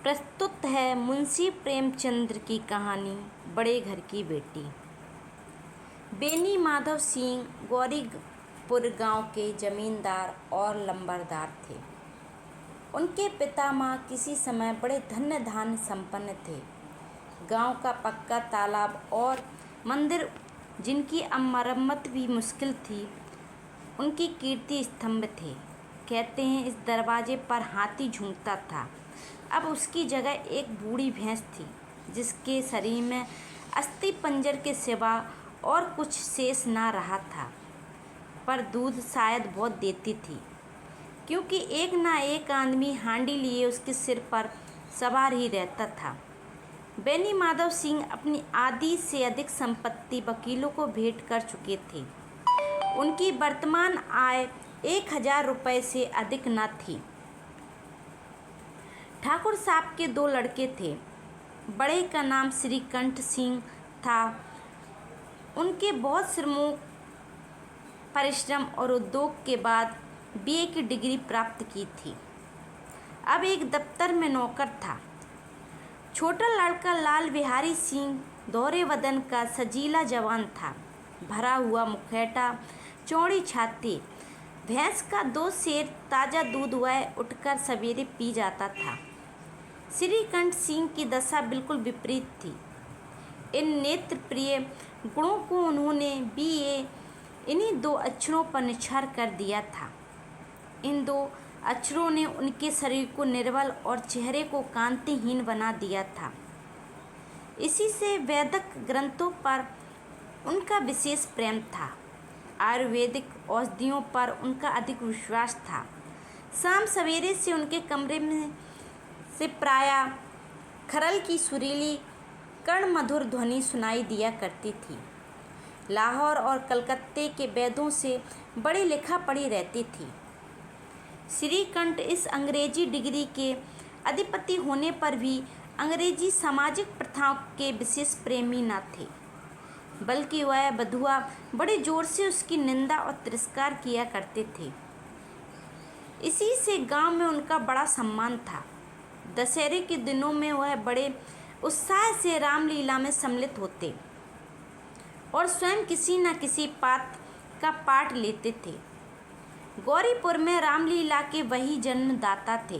प्रस्तुत है मुंशी प्रेमचंद्र की कहानी बड़े घर की बेटी। बेनी माधव सिंह गौरीपुर गांव के जमींदार और लंबरदार थे। उनके पितामह किसी समय बड़े धन्य धान्य संपन्न थे। गांव का पक्का तालाब और मंदिर, जिनकी अब मरम्मत भी मुश्किल थी, उनकी कीर्ति स्तंभ थे। कहते हैं इस दरवाजे पर हाथी झूमता था। अब उसकी जगह एक बूढ़ी भैंस थी, जिसके शरीर में अस्थि पंजर के सिवा और कुछ शेष ना रहा था, पर दूध शायद बहुत देती थी, क्योंकि एक ना एक आदमी हांडी लिए उसके सिर पर सवार ही रहता था। बेनी माधव सिंह अपनी आधी से अधिक संपत्ति वकीलों को भेंट कर चुके थे। उनकी वर्तमान आय 1000 रुपये से अधिक न थी। ठाकुर साहब के 2 लड़के थे। बड़े का नाम श्रीकंठ सिंह था। उनके बहुत श्रमों, परिश्रम और उद्योग के बाद बीए की डिग्री प्राप्त की थी। अब एक दफ्तर में नौकर था। छोटा लड़का लाल बिहारी सिंह दोहरे वदन का सजीला जवान था। भरा हुआ मुखौटा, चौड़ी छाती, भैंस का 2 सेर ताज़ा दूध वह उठकर सवेरे पी जाता था। श्रीकंठ सिंह की दशा बिल्कुल विपरीत थी। इन नेत्र प्रिय गुणों को उन्होंने बीए इन्हीं 2 अक्षरों पर निछार कर दिया था। इन 2 अक्षरों ने उनके शरीर को निर्बल और चेहरे को कांतिहीन बना दिया था। इसी से वैदिक ग्रंथों पर उनका विशेष प्रेम था। आयुर्वेदिक औषधियों पर उनका अधिक विश्वास था। शाम सवेरे से उनके कमरे में से प्रायः खरल की सुरीली कर्ण मधुर ध्वनि सुनाई दिया करती थी। लाहौर और कलकत्ते के वैद्यों से बड़ी लिखा पढ़ी रहती थी। श्रीकंठ इस अंग्रेजी डिग्री के अधिपति होने पर भी अंग्रेजी सामाजिक प्रथाओं के विशेष प्रेमी न थे, बल्कि वह बधुआ बड़े जोर से उसकी निंदा और तिरस्कार किया करते थे। इसी से गांव में उनका बड़ा सम्मान था। दशहरे के दिनों में वह बड़े उत्साह से रामलीला में सम्मिलित होते और स्वयं किसी न किसी पात्र का पाठ लेते थे। गौरीपुर में रामलीला के वही जन्मदाता थे।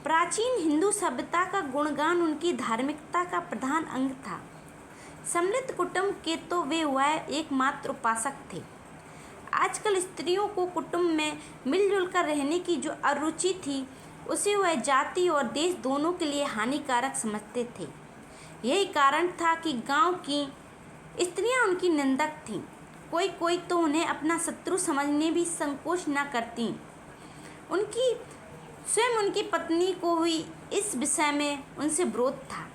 प्राचीन हिंदू सभ्यता का गुणगान उनकी धार्मिकता का प्रधान अंग था। सम्मिलित कुटुंब के तो वे वह एकमात्र उपासक थे। आजकल स्त्रियों को कुटुंब में मिलजुल कर रहने की जो अरुचि थी, उसे वह जाति और देश दोनों के लिए हानिकारक समझते थे। यही कारण था कि गांव की स्त्रियां उनकी निंदक थीं। कोई कोई तो उन्हें अपना शत्रु समझने भी संकोच न करती। स्वयं उनकी पत्नी को भी इस विषय में उनसे विरोध था।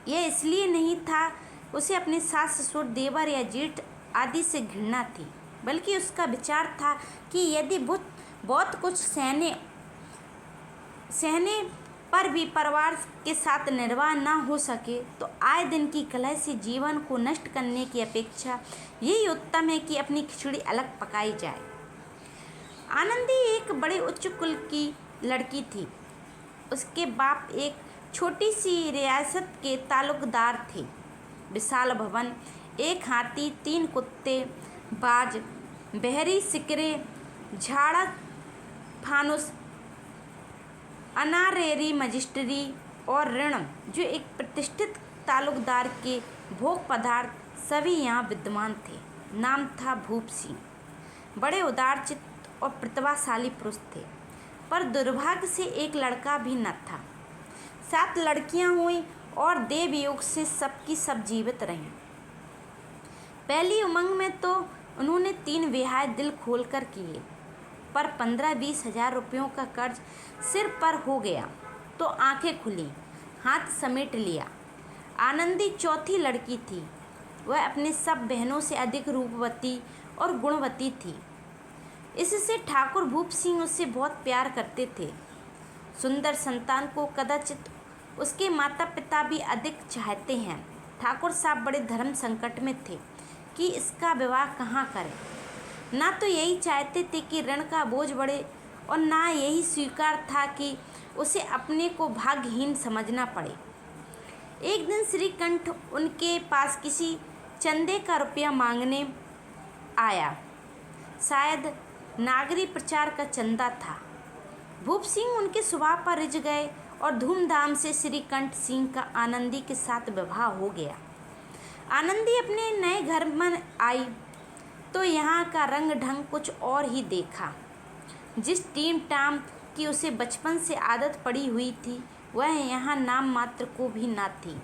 यह इसलिए नहीं था उसे अपने सास ससुर, देवर या जेठ आदि से घृणा थी, बल्कि उसका विचार था कि यदि बहुत कुछ सहने पर भी परिवार के साथ निर्वाह न हो सके, तो आए दिन की कलह से जीवन को नष्ट करने की अपेक्षा यही उत्तम है कि अपनी खिचड़ी अलग पकाई जाए। आनंदी एक बड़े उच्च कुल की लड़की थी। उसके बाप एक छोटी सी रियासत के तालुकदार थे। विशाल भवन, 1 हाथी, 3 कुत्ते, बाज, बहरी सिकरे, झाड़ा फानुस, अनारेरी मजिस्ट्री और ऋण, जो एक प्रतिष्ठित तालुकदार के भोग पदार्थ सभी यहाँ विद्यमान थे। नाम था भूप सिंह। बड़े उदारचित्त और प्रतिभाशाली पुरुष थे, पर दुर्भाग्य से एक लड़का भी न था। 7 लड़कियां हुई और देव योग से सबकी सब जीवित रहीं। पहली उमंग में तो उन्होंने 3 विवाह दिल खोलकर किए, पर 15-20 हजार रुपयों का कर्ज सिर पर हो गया तो आंखें खुली, हाथ समेट लिया। आनंदी चौथी लड़की थी। वह अपने सब बहनों से अधिक रूपवती और गुणवती थी। इससे ठाकुर भूप सिंह उससे बहुत प्यार करते थे। सुंदर संतान को कदाचित उसके माता पिता भी अधिक चाहते हैं। ठाकुर साहब बड़े धर्म संकट में थे कि इसका विवाह कहाँ करें। ना तो यही चाहते थे कि ऋण का बोझ बढ़े, और ना यही स्वीकार था कि उसे अपने को भाग्यहीन समझना पड़े। एक दिन श्रीकंठ उनके पास किसी चंदे का रुपया मांगने आया। शायद नागरी प्रचार का चंदा था। भूप सिंह उनके स्वभाव पर रिझ गए और धूमधाम से श्रीकंठ सिंह का आनंदी के साथ विवाह हो गया। आनंदी अपने नए घर में आई तो यहाँ का रंग ढंग कुछ और ही देखा। जिस टीम टाम की उसे बचपन से आदत पड़ी हुई थी वह यहाँ नाम मात्र को भी ना थी।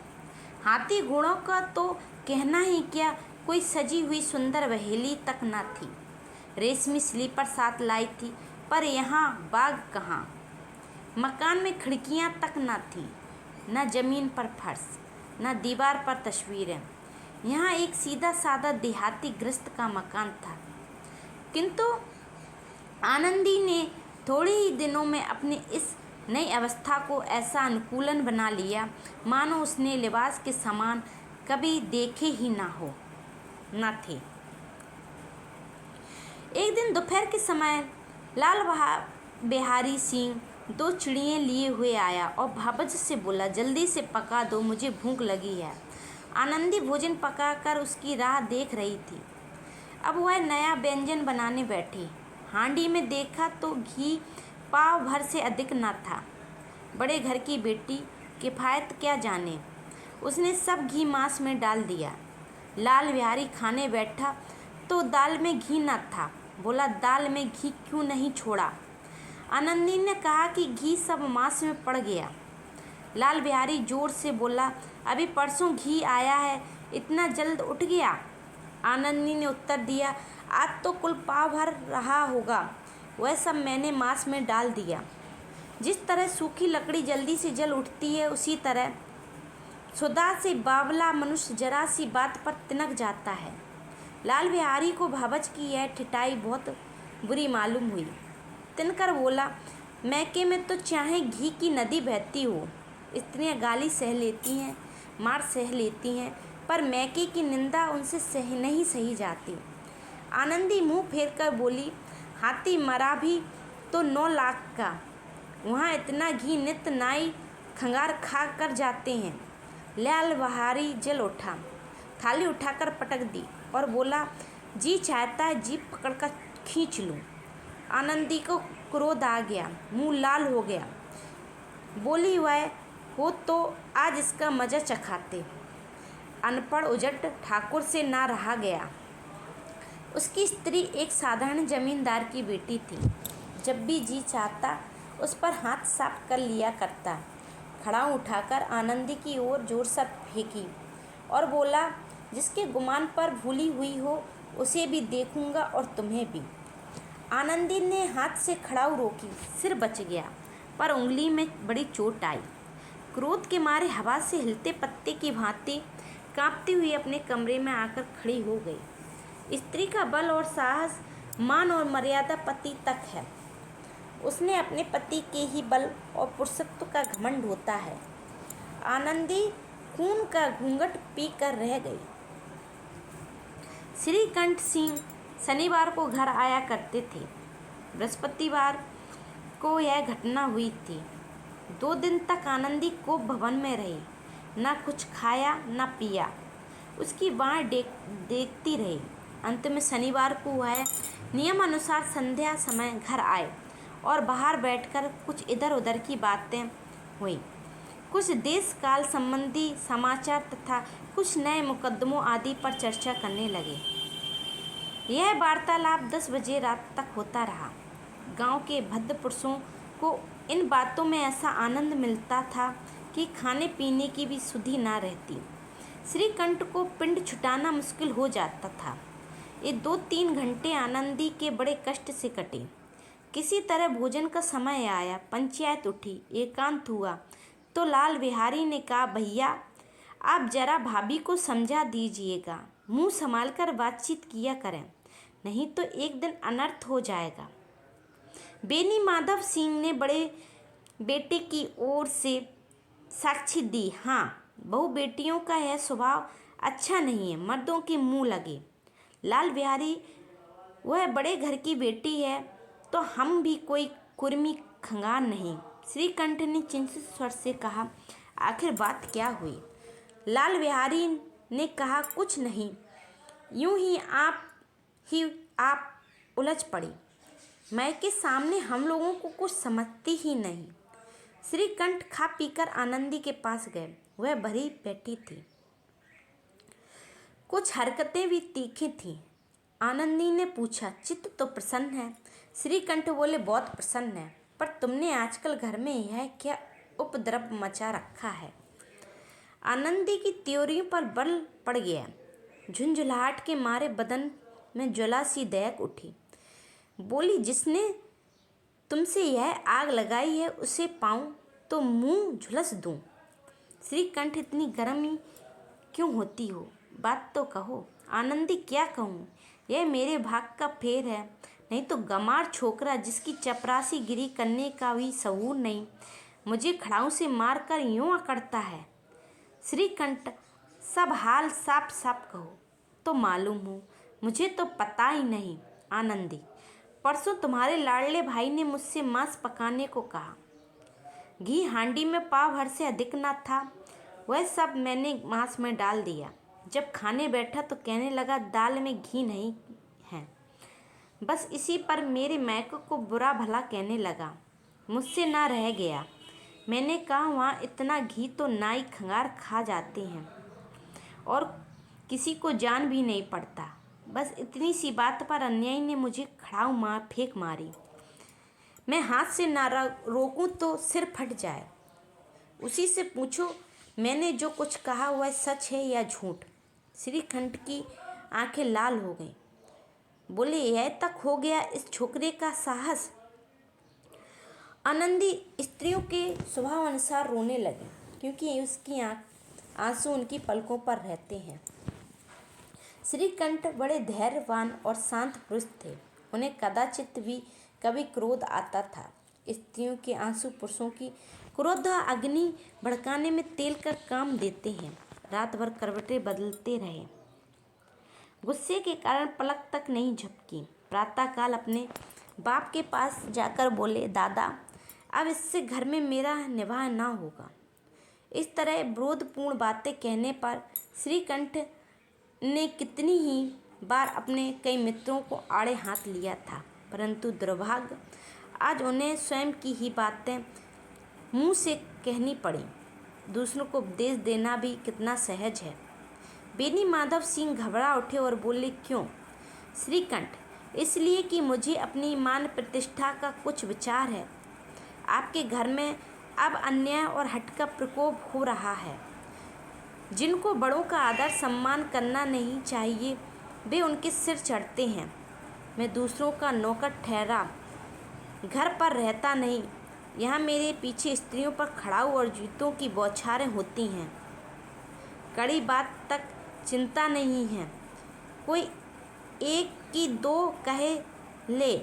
हाथी घोड़ों का तो कहना ही क्या, कोई सजी हुई सुंदर वहेली तक ना थी। रेशमी स्लीपर साथ लाई थी पर यहाँ बाग कहाँ। मकान में खिड़कियाँ तक ना थी, न जमीन पर फर्श, न दीवार पर तस्वीरें। यहाँ एक सीधा साधा देहाती गृहस्थ का मकान था। किंतु आनंदी ने थोड़े ही दिनों में अपने इस नई अवस्था को ऐसा अनुकूलन बना लिया मानो उसने लिबास के समान कभी देखे ही ना थे। एक दिन दोपहर के समय लाल बिहारी सिंह 2 चिड़ियाँ लिए हुए आया और भावज से बोला, जल्दी से पका दो, मुझे भूख लगी है। आनंदी भोजन पकाकर उसकी राह देख रही थी। अब वह नया व्यंजन बनाने बैठी। हांडी में देखा तो घी पाव भर से अधिक न था। बड़े घर की बेटी किफ़ायत क्या जाने, उसने सब घी मांस में डाल दिया। लाल बिहारी खाने बैठा तो दाल में घी न था। बोला, दाल में घी क्यों नहीं छोड़ा? आनंदी ने कहा कि घी सब मांस में पड़ गया। लाल बिहारी जोर से बोला, अभी परसों घी आया है, इतना जल्द उठ गया? आनंदी ने उत्तर दिया, आज तो कुल पाव भर रहा होगा, वह सब मैंने मांस में डाल दिया। जिस तरह सूखी लकड़ी जल्दी से जल उठती है उसी तरह सुदा से बावला मनुष्य जरा सी बात पर तिनक जाता है। लाल बिहारी को भावज की यह ठिठाई बहुत बुरी मालूम हुई। तिनकर बोला, मैके में तो चाहे घी की नदी बहती हो, स्त्रियाँ गाली सह लेती हैं, मार सह लेती हैं, पर मैके की निंदा उनसे नहीं सही जाती। आनंदी मुंह फेर कर बोली, हाथी मरा भी तो 9 लाख का, वहाँ इतना घी नित नाई खंगार खा कर जाते हैं। लाल बिहारी जल उठा, थाली उठाकर पटक दी और बोला, जी चाहता है जीप पकड़कर खींच लूँ। आनंदी को क्रोध आ गया, मुंह लाल हो गया। बोली, वह हो तो आज इसका मज़ा चखाते। अनपढ़ उजट ठाकुर से ना रहा गया। उसकी स्त्री एक साधारण जमींदार की बेटी थी। जब भी जी चाहता उस पर हाथ साफ कर लिया करता। खड़ाऊ उठाकर आनंदी की ओर जोर से फेंकी और बोला, जिसके गुमान पर भूली हुई हो उसे भी देखूंगा और तुम्हें भी। आनंदी ने हाथ से खड़ाऊ रोकी, सिर बच गया पर उंगली में बड़ी चोट आई। क्रोध के मारे हवा से हिलते पत्ते की भांति कांपती हुई अपने कमरे में आकर खड़ी हो गई। स्त्री का बल और साहस, मान और मर्यादा पति तक है। उसने अपने पति के ही बल और पुरुषत्व का घमंड होता है। आनंदी खून का घूंघट पी कर रह गई। श्रीकंठ सिंह शनिवार को घर आया करते थे। बृहस्पतिवार को यह घटना हुई थी। 2 दिन तक आनंदी कोप भवन में रही, न कुछ खाया न पिया, उसकी बाँह देखती रही। अंत में शनिवार को वह नियमानुसार संध्या समय घर आए और बाहर बैठकर कुछ इधर उधर की बातें हुई। कुछ देश काल संबंधी समाचार तथा कुछ नए मुकदमों आदि पर चर्चा करने लगे। यह वार्तालाप 10 बजे रात तक होता रहा। गांव के भद्र पुरुषों को इन बातों में ऐसा आनंद मिलता था कि खाने पीने की भी सुधि ना रहती। श्रीकंठ को पिंड छुटाना मुश्किल हो जाता था। ये 2-3 घंटे आनंदी के बड़े कष्ट से कटे। किसी तरह भोजन का समय आया, पंचायत उठी, एकांत हुआ तो लाल बिहारी ने कहा, भैया आप जरा भाभी को समझा दीजिएगा, मुंह संभाल कर बातचीत किया करें, नहीं तो एक दिन अनर्थ हो जाएगा। बेनी माधव सिंह ने बड़े बेटे की ओर से साक्षी दी, हाँ बहू बेटियों का यह स्वभाव अच्छा नहीं है, मर्दों के मुंह लगे। लाल बिहारी, वह बड़े घर की बेटी है तो हम भी कोई कुर्मी खंगार नहीं, श्रीकंठ ने चिंतित स्वर से कहा, आखिर बात क्या हुई? लाल बिहारी ने कहा, कुछ नहीं, यूं ही आप उलझ पड़ी। मैं के सामने हम लोगों को कुछ समझती ही नहीं। श्रीकंठ खा पीकर आनंदी के पास गए। वह भरी बैठी थी, कुछ हरकतें भी तीखी थीं। आनंदी ने पूछा, चित्त तो प्रसन्न है? श्रीकंठ बोले, बहुत प्रसन्न है, पर तुमने आजकल घर में यह क्या उपद्रव मचा रखा है? आनंदी की त्योरियों पर बल पड़ गया। झुंझुलाहट के मारे बदन में ज्वाला सी दहक उठी। बोली, जिसने तुमसे यह आग लगाई है उसे पाऊं तो मुंह झुलस दूं। श्रीकंठ, इतनी गर्मी क्यों होती हो? बात तो कहो। आनंदी, क्या कहूँ, यह मेरे भाग का फेर है, नहीं तो गमार छोकरा जिसकी चपरासी गिरी करने का भी सहूर नहीं, मुझे खड़ाऊ से मार कर यूँ अकड़ता है। श्रीकंठ, सब हाल साफ साफ कहो तो मालूम हो, मुझे तो पता ही नहीं। आनंदी, परसों तुम्हारे लाडले भाई ने मुझसे मांस पकाने को कहा। घी हांडी में पाव भर से अधिक न था, वह सब मैंने मांस में डाल दिया। जब खाने बैठा तो कहने लगा, दाल में घी नहीं है। बस इसी पर मेरे मैके को बुरा भला कहने लगा। मुझसे ना रह गया। मैंने कहा, वहाँ इतना घी तो नाई खंगार खा जाते हैं और किसी को जान भी नहीं पड़ता। बस इतनी सी बात पर अन्यायी ने मुझे खड़ाऊ फेंक मारी। मैं हाथ से ना रोकूं तो सिर फट जाए। उसी से पूछो, मैंने जो कुछ कहा वह सच है या झूठ? श्रीकंठ की आंखें लाल हो गईं। बोले, यह तक हो गया इस छोकरे का साहस? आनंदी स्त्रियों के स्वभाव अनुसार रोने लगी, क्योंकि उसकी आंसू उनकी पलकों पर रहते हैं। श्रीकंठ बड़े धैर्यवान और शांत पुरुष थे। उन्हें कदाचित भी कभी क्रोध आता था। स्त्रियों के आंसू पुरुषों की क्रोध अग्नि भड़काने में तेल का काम देते हैं। रात भर करवटें बदलते रहे। गुस्से के कारण पलक तक नहीं झपकी। प्रातःकाल अपने बाप के पास जाकर बोले, दादा, अब इससे घर में मेरा निवाह ना होगा। इस तरह विरोधपूर्ण बातें कहने पर श्रीकंठ ने कितनी ही बार अपने कई मित्रों को आड़े हाथ लिया था, परंतु दुर्भाग्य आज उन्हें स्वयं की ही बातें मुंह से कहनी पड़ी। दूसरों को उपदेश देना भी कितना सहज है। बेनी माधव सिंह घबरा उठे और बोले, क्यों? श्रीकंठ, इसलिए कि मुझे अपनी मान प्रतिष्ठा का कुछ विचार है। आपके घर में अब अन्याय और हठ का प्रकोप हो रहा है। जिनको बड़ों का आदर सम्मान करना नहीं चाहिए, वे उनके सिर चढ़ते हैं। मैं दूसरों का नौकर ठहरा घर पर रहता नहीं। यहाँ मेरे पीछे स्त्रियों पर खड़ाऊ और जूतों की बौछारें होती हैं। कड़ी बात तक चिंता नहीं है। कोई एक की दो कहे ले,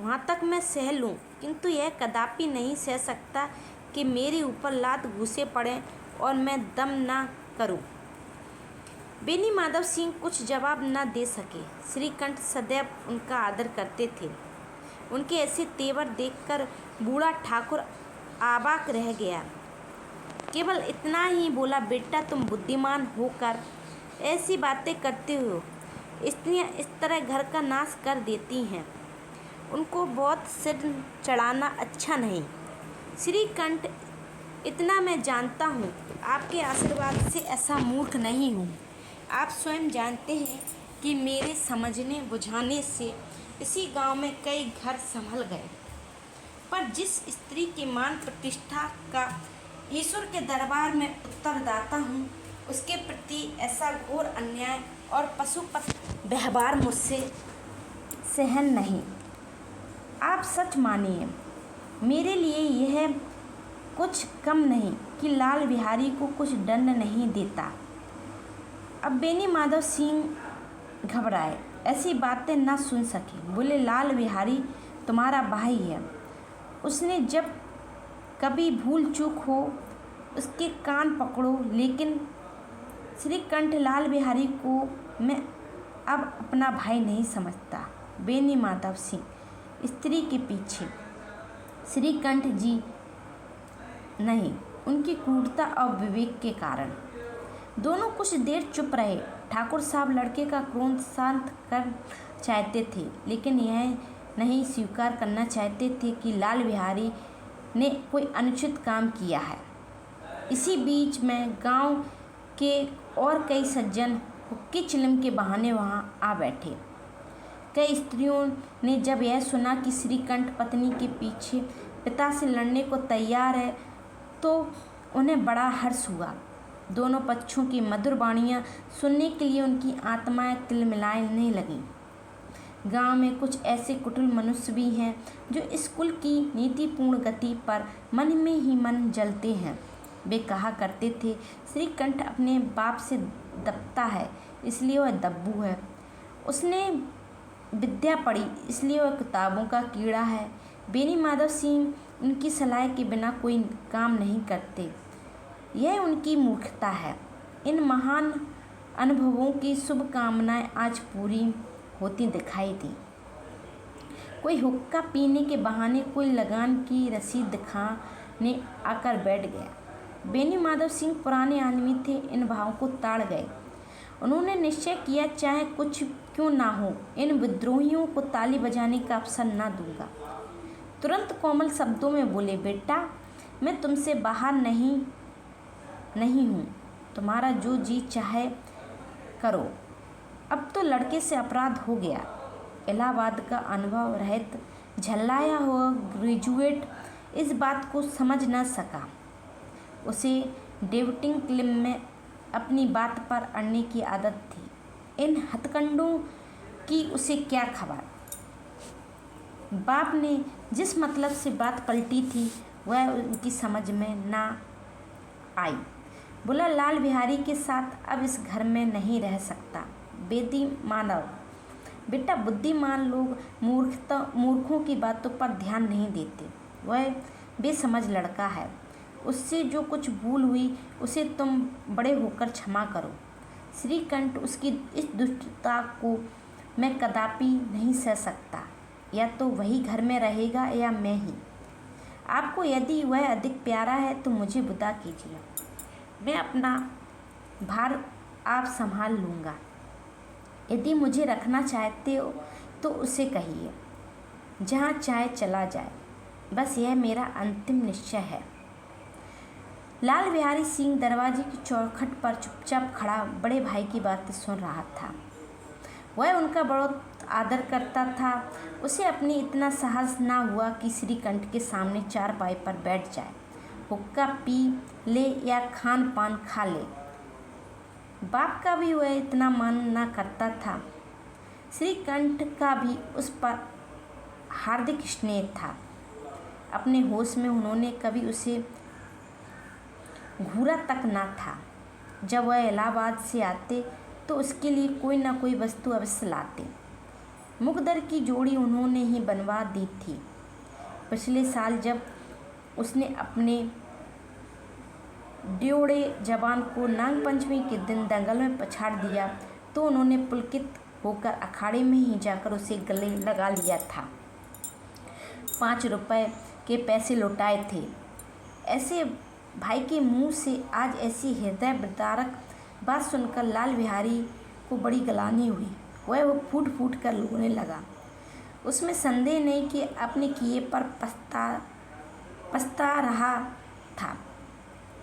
वहाँ तक मैं सह लूँ, किंतु यह कदापि नहीं सह सकता कि मेरे ऊपर लात घूसे पड़े और मैं दम ना करूं। बेनी माधव सिंह कुछ जवाब न दे सके। श्रीकंठ सदैव उनका आदर करते थे। उनके ऐसे तेवर देखकर बूढ़ा ठाकुर आबाक रह गया। केवल इतना ही बोला, बेटा, तुम बुद्धिमान होकर ऐसी बातें करते हो। स्त्रियां इस तरह घर का नाश कर देती हैं। उनको बहुत सिर चढ़ाना अच्छा नहीं। श्रीकंठ, इतना मैं जानता हूँ, आपके आशीर्वाद से ऐसा मूर्ख नहीं हूँ। आप स्वयं जानते हैं कि मेरे समझने बुझाने से इसी गांव में कई घर संभल गए, पर जिस स्त्री की मान प्रतिष्ठा का ईश्वर के दरबार में उत्तरदाता हूँ, उसके प्रति ऐसा घोर अन्याय और पशुपत व्यवहार मुझसे सहन नहीं। आप सच मानिए, मेरे लिए यह कुछ कम नहीं कि लाल बिहारी को कुछ दंड नहीं देता। अब बेनी माधव सिंह घबराए, ऐसी बातें न सुन सके। बोले, लाल बिहारी तुम्हारा भाई है। उसने जब कभी भूल चूक हो उसके कान पकड़ो। लेकिन श्रीकंठ, लाल बिहारी को मैं अब अपना भाई नहीं समझता। बेनी माधव सिंह स्त्री के पीछे, श्रीकंठ जी, नहीं, उनकी क्रूरता और विवेक के कारण। दोनों कुछ देर चुप रहे। ठाकुर साहब लड़के का क्रोध शांत कर चाहते थे, लेकिन यह नहीं स्वीकार करना चाहते थे कि लाल बिहारी ने कोई अनुचित काम किया है। इसी बीच में गांव के और कई सज्जन हुक्की चिलम के बहाने वहां आ बैठे। कई स्त्रियों ने जब यह सुना कि श्रीकंठ पत्नी के पीछे पिता से लड़ने को तैयार है तो उन्हें बड़ा हर्ष हुआ। दोनों पक्षों की मधुर वाणियाँ सुनने के लिए उनकी आत्माएं तिलमिलाने लगीं। गांव में कुछ ऐसे कुटिल मनुष्य भी हैं जो इस कुल की नीतिपूर्ण गति पर मन में ही मन जलते हैं। वे कहा करते थे, श्रीकंठ अपने बाप से दबता है इसलिए वह दब्बू है, उसने विद्या पढ़ी इसलिए वह किताबों का कीड़ा है। बेनी माधव सिंह उनकी सलाह के बिना कोई काम नहीं करते, यह उनकी मूर्खता है। इन महान अनुभवों की शुभकामनाएं आज पूरी होती दिखाई दी। कोई हुक्का पीने के बहाने कोई लगान की रसीद दिखाने आकर बैठ गया। बेनी माधव सिंह पुराने आदमी थे, इन भावों को ताड़ गए। उन्होंने निश्चय किया, चाहे कुछ क्यों ना हो, इन विद्रोहियों को ताली बजाने का अवसर ना दूंगा। तुरंत कोमल शब्दों में बोले, बेटा मैं तुमसे बाहर नहीं हूँ, तुम्हारा जो जी चाहे करो। अब तो लड़के से अपराध हो गया। इलाहाबाद का अनुभव रहित झल्लाया हुआ ग्रेजुएट इस बात को समझ न सका। उसे डेविटिंग क्लिम में अपनी बात पर अड़ने की आदत थी। इन हथकंडों की उसे क्या खबर। बाप ने जिस मतलब से बात पलटी थी वह उनकी समझ में ना आई। बोला, लाल बिहारी के साथ अब इस घर में नहीं रह सकता। बेदी मानव, बेटा बुद्धिमान लोग मूर्खों की बातों पर ध्यान नहीं देते। वह बेसमझ लड़का है, उससे जो कुछ भूल हुई उसे तुम बड़े होकर क्षमा करो। श्रीकंठ, उसकी इस दुष्टता को मैं कदापि नहीं सह सकता। या तो वही घर में रहेगा या मैं ही। आपको यदि वह अधिक प्यारा है तो मुझे विदा कीजिए, मैं अपना भार आप संभाल लूँगा। यदि मुझे रखना चाहते हो तो उसे कहिए, जहाँ चाहे चला जाए। बस यह मेरा अंतिम निश्चय है। लाल बिहारी सिंह दरवाजे की चौखट पर चुपचाप खड़ा बड़े भाई की बातें सुन रहा था। वह उनका बहुत आदर करता था। उसे अपनी इतना साहस ना हुआ कि श्रीकंठ के सामने चारपाई पर बैठ जाए, हुक्का पी ले या खान पान खा ले। बाप का भी वह इतना मान ना करता था। श्रीकंठ का भी उस पर हार्दिक स्नेह था। अपने होश में उन्होंने कभी उसे घूरा तक ना था। जब वह इलाहाबाद से आते तो उसके लिए कोई ना कोई वस्तु अवश्य लाते। मुकद्दर की जोड़ी उन्होंने ही बनवा दी थी। पिछले साल जब उसने अपने ड्योड़े जवान को नागपंचमी के दिन दंगल में पछाड़ दिया तो उन्होंने पुलकित होकर अखाड़े में ही जाकर उसे गले लगा लिया था। 5 रुपए के पैसे लौटाए थे। ऐसे भाई के मुंह से आज ऐसी हृदय विदारक बात सुनकर लाल बिहारी को बड़ी गलानी हुई। वह फूट फूट कर रोने लगा। उसमें संदेह नहीं कि अपने किए पर पछता रहा था।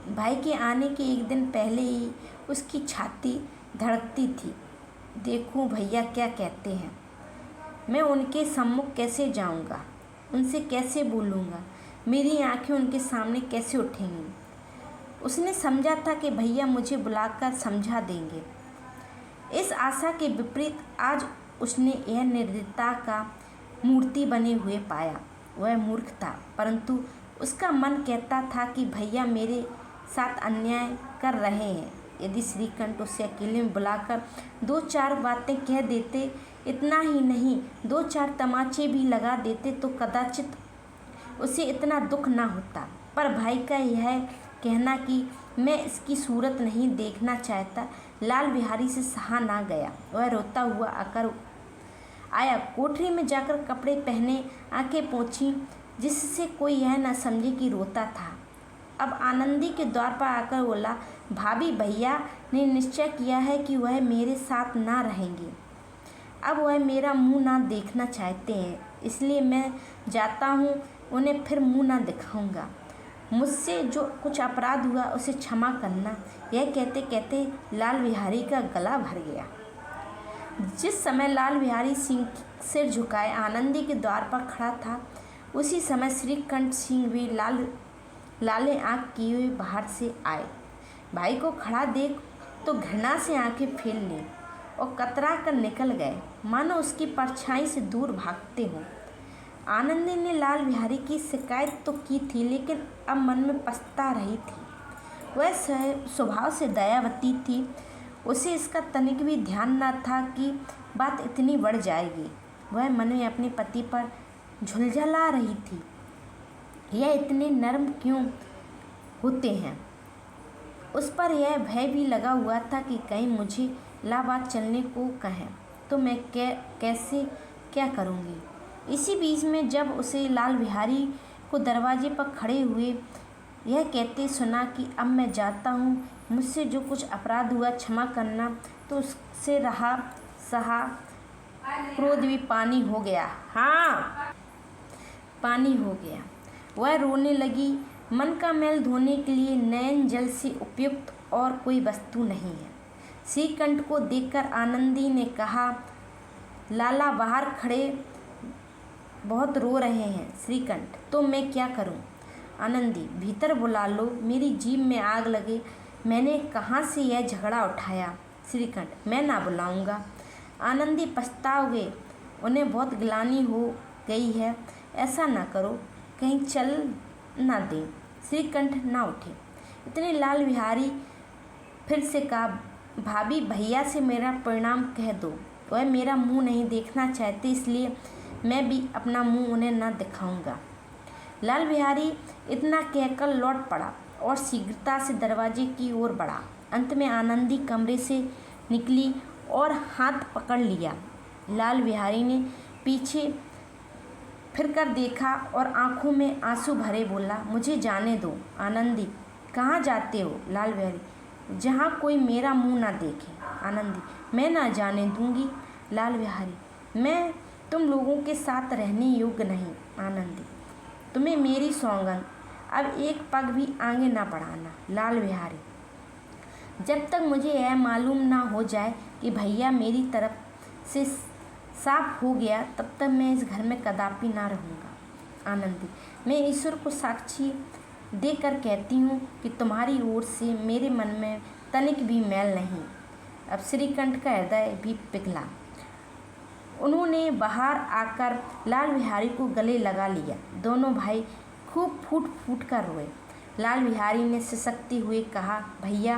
भाई के आने के एक दिन पहले ही उसकी छाती धड़कती थी। देखूं भैया क्या कहते हैं, मैं उनके सम्मुख कैसे जाऊंगा, उनसे कैसे बोलूँगा, मेरी आंखें उनके सामने कैसे उठेंगी। उसने समझा था कि भैया मुझे बुलाकर समझा देंगे। इस आशा के विपरीत आज उसने यह निर्दयता का मूर्ति बने हुए पाया। वह मूर्ख था, परंतु उसका मन कहता था कि भैया मेरे साथ अन्याय कर रहे हैं। यदि श्रीकंठ उसे अकेले में बुलाकर 2-4 बातें कह देते, इतना ही नहीं 2-4 तमाचे भी लगा देते तो कदाचित उसे इतना दुख ना होता। पर भाई का यह कहना कि मैं इसकी सूरत नहीं देखना चाहता, लाल बिहारी से सहा ना गया। वह रोता हुआ आया, कोठरी में जाकर कपड़े पहने, आंखें पोंछी, जिससे कोई यह न समझे कि रोता था। अब आनंदी के द्वार पर आकर बोला, भाभी भैया ने निश्चय किया है कि वह मेरे साथ ना रहेंगे। अब वह मेरा मुंह ना देखना चाहते हैं, इसलिए मैं जाता हूँ, उन्हें फिर मुंह ना दिखाऊंगा। मुझसे जो कुछ अपराध हुआ उसे क्षमा करना। यह कहते कहते लाल बिहारी का गला भर गया। जिस समय लाल बिहारी सिंह सिर झुकाए आनंदी के द्वार पर खड़ा था, उसी समय श्रीकंठ सिंह भी लाले आँख किए हुए बाहर से आए। भाई को खड़ा देख तो घृणा से आंखें फेर ली और कतरा कर निकल गए, मानो उसकी परछाई से दूर भागते हों। आनंदी ने लाल बिहारी की शिकायत तो की थी, लेकिन अब मन में पछता रही थी। वह स्वभाव से दयावती थी, उसे इसका तनिक भी ध्यान न था कि बात इतनी बढ़ जाएगी। वह मन में अपने पति पर झुलझला रही थी। यह इतने नर्म क्यों होते हैं? उस पर यह भय भी लगा हुआ था कि कहीं मुझे इलाहाबाद चलने को कहें तो मैं कैसे क्या करूँगी। इसी बीच में जब उसे लाल बिहारी को दरवाजे पर खड़े हुए यह कहते सुना कि अब मैं जाता हूँ, मुझसे जो कुछ अपराध हुआ क्षमा करना, तो उससे रहा सहा क्रोध भी पानी हो गया। हाँ, पानी हो गया। वह रोने लगी। मन का मैल धोने के लिए नयन जल से उपयुक्त और कोई वस्तु नहीं है। श्रीकंठ को देखकर आनंदी ने कहा, लाला बाहर खड़े बहुत रो रहे हैं। श्रीकंठ, तो मैं क्या करूं? आनंदी, भीतर बुला लो, मेरी जीभ में आग लगे, मैंने कहाँ से यह झगड़ा उठाया। श्रीकंठ, मैं ना बुलाऊंगा। आनंदी, पछताओगे, उन्हें बहुत ग्लानि हो गई है, ऐसा ना करो, कहीं चल ना दें। श्रीकंठ ना उठे। इतने लाल बिहारी फिर से कहा, भाभी भैया से मेरा परिणाम कह दो, वह मेरा मुंह नहीं देखना चाहते, इसलिए मैं भी अपना मुंह उन्हें ना दिखाऊंगा। लाल बिहारी इतना कहकर लौट पड़ा और शीघ्रता से दरवाजे की ओर बढ़ा। अंत में आनंदी कमरे से निकली और हाथ पकड़ लिया। लाल बिहारी ने पीछे फिरकर देखा और आंखों में आंसू भरे बोला, मुझे जाने दो। आनंदी, कहाँ जाते हो? लाल बिहारी, जहाँ कोई मेरा मुंह ना देखे। आनंदी, मैं ना जाने दूंगी। लाल बिहारी, मैं तुम लोगों के साथ रहने योग्य नहीं। आनंदी, तुम्हें मेरी सौगंध, अब एक पग भी आगे ना बढ़ाना। लाल बिहारी, जब तक मुझे यह मालूम ना हो जाए कि भैया मेरी तरफ से साफ हो गया, तब तक मैं इस घर में कदापि ना रहूँगा। आनंदी, मैं ईश्वर को साक्षी देकर कहती हूँ कि तुम्हारी ओर से मेरे मन में तनिक भी मैल नहीं। अब श्रीकंठ का हृदय भी पिघला। उन्होंने बाहर आकर लाल बिहारी को गले लगा लिया। दोनों भाई खूब फूट फूट कर रोए। लाल बिहारी ने सिसकते हुए कहा, भैया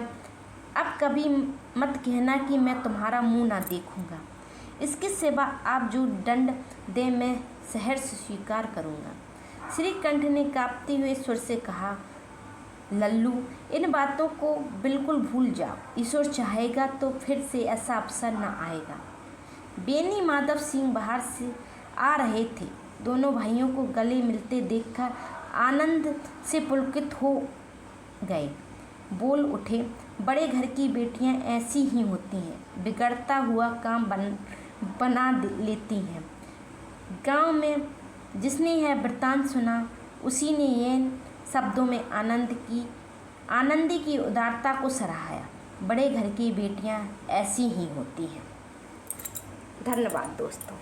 अब कभी मत कहना कि मैं तुम्हारा मुंह ना देखूंगा। इसके सिवा आप जो दंड दे मैं सहर्ष स्वीकार करूंगा। श्रीकंठ ने कांपते हुए स्वर से कहा, लल्लू, इन बातों को बिल्कुल भूल जाओ। ईश्वर चाहेगा तो फिर से ऐसा अवसर न आएगा। बेनी माधव सिंह बाहर से आ रहे थे। दोनों भाइयों को गले मिलते देखकर आनंद से पुलकित हो गए। बोल उठे, बड़े घर की बेटियां ऐसी ही होती हैं, बिगड़ता हुआ काम बना लेती हैं। गांव में जिसने यह वृत्तांत सुना, उसी ने ये शब्दों में आनंदी की उदारता को सराहाया। बड़े घर की बेटियां ऐसी ही होती हैं। धन्यवाद दोस्तों।